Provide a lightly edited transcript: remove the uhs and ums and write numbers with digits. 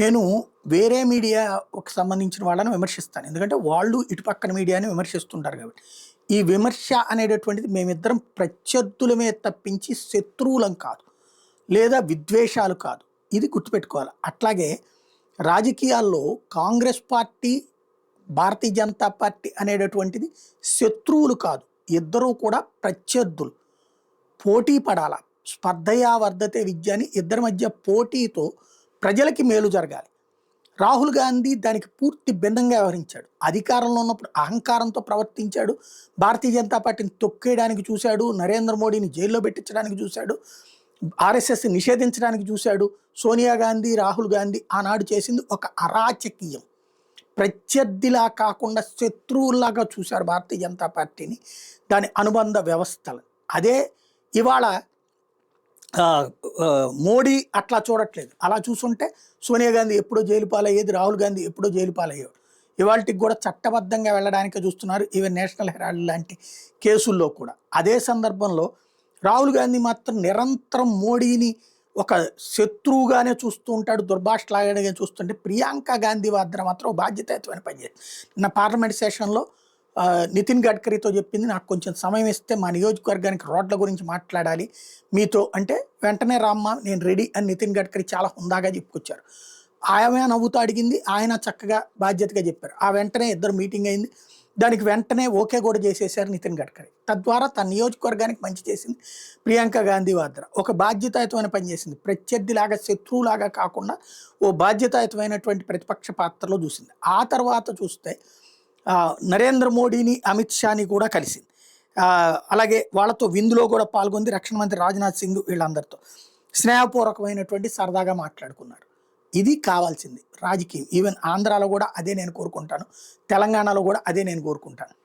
నేను వేరే మీడియాకు సంబంధించిన వాళ్ళని విమర్శిస్తాను. ఎందుకంటే వాళ్ళు ఇటు పక్కన మీడియాని విమర్శిస్తుంటారు కాబట్టి. ఈ విమర్శ అనేటటువంటిది మేమిద్దరం ప్రత్యర్థులమే తప్పించి శత్రువులం కాదు. లేదా విద్వేషాలు కాదు. ఇది గుర్తుపెట్టుకోవాలి. అట్లాగే రాజకీయాల్లో కాంగ్రెస్ పార్టీ, భారతీయ జనతా పార్టీ అనేటటువంటిది శత్రువులు కాదు. ఇద్దరూ కూడా ప్రత్యర్థులు. పోటీ పడాల. స్పర్ధయా వర్ధతే విద్య అని ఇద్దరి మధ్య పోటీతో ప్రజలకి మేలు జరగాలి. రాహుల్ గాంధీ దానికి పూర్తి భిన్నంగా వ్యవహరించాడు. అధికారంలో ఉన్నప్పుడు అహంకారంతో ప్రవర్తించాడు. భారతీయ జనతా పార్టీని తొక్కేయడానికి చూశాడు. నరేంద్ర మోడీని జైల్లో పెట్టించడానికి చూశాడు. ఆర్ఎస్ఎస్ నిషేధించడానికి చూశాడు. సోనియా గాంధీ, రాహుల్ గాంధీ ఆనాడు చేసింది ఒక అరాచకీయం. ప్రత్యర్థిలా కాకుండా శత్రువుల్లాగా చూశారు భారతీయ జనతా పార్టీని, దాని అనుబంధ వ్యవస్థలు. అదే ఇవాళ మోడీ అట్లా చూడట్లేదు. అలా చూసుంటే సోనియా గాంధీ ఎప్పుడో జైలు పాలయ్యేది, రాహుల్ గాంధీ ఎప్పుడో జైలు పాలయ్యేవాడు. ఇవాళకి కూడా చట్టబద్ధంగా వెళ్ళడానికే చూస్తున్నారు. ఈవెన్ నేషనల్ హెరాల్డ్ లాంటి కేసుల్లో కూడా. అదే సందర్భంలో రాహుల్ గాంధీ మాత్రం నిరంతరం మోడీని ఒక శత్రువుగానే చూస్తూ ఉంటాడు, దుర్భాషలాగానే చూస్తుంటే ప్రియాంక గాంధీ వాద్ర మాత్రం బాధ్యతాయుతమైన పనిచేస్తుంది. నిన్న పార్లమెంట్ సెషన్లో నితిన్ గడ్కరీతో చెప్పింది, నాకు కొంచెం సమయం ఇస్తే మా నియోజకవర్గానికి రోడ్ల గురించి మాట్లాడాలి మీతో అంటే, వెంటనే రామ్మా నేను రెడీ అని నితిన్ గడ్కరీ చాలా హుందాగా చెప్పుకొచ్చారు. ఆమె నవ్వుతూ అడిగింది, ఆయన చక్కగా బాధ్యతగా చెప్పారు. ఆ వెంటనే ఇద్దరు మీటింగ్ అయింది. దానికి వెంటనే ఓకే కూడా చేసేసారు నితిన్ గడ్కరీ. తద్వారా తన నియోజకవర్గానికి మంచి చేసింది ప్రియాంక గాంధీ వాద్ర. ఒక బాధ్యతాయుతమైన పని చేసింది. ప్రత్యర్థిలాగా శత్రువులాగా కాకుండా ఓ బాధ్యతాయుతమైనటువంటి ప్రతిపక్ష పాత్రలో చూసింది. ఆ తర్వాత చూస్తే నరేంద్ర మోడీని, అమిత్ షాని కూడా కలిసింది. అలాగే వాళ్ళతో విందులో కూడా పాల్గొంది. రక్షణ మంత్రి రాజ్నాథ్ సింగ్ వీళ్ళందరితో స్నేహపూర్వకమైనటువంటి సరదాగా మాట్లాడుకున్నారు. ఇది కావాల్సింది రాజకీయం. ఈవెన్ ఆంధ్రాలో కూడా అదే నేను కోరుకుంటాను, తెలంగాణలో కూడా అదే నేను కోరుకుంటాను.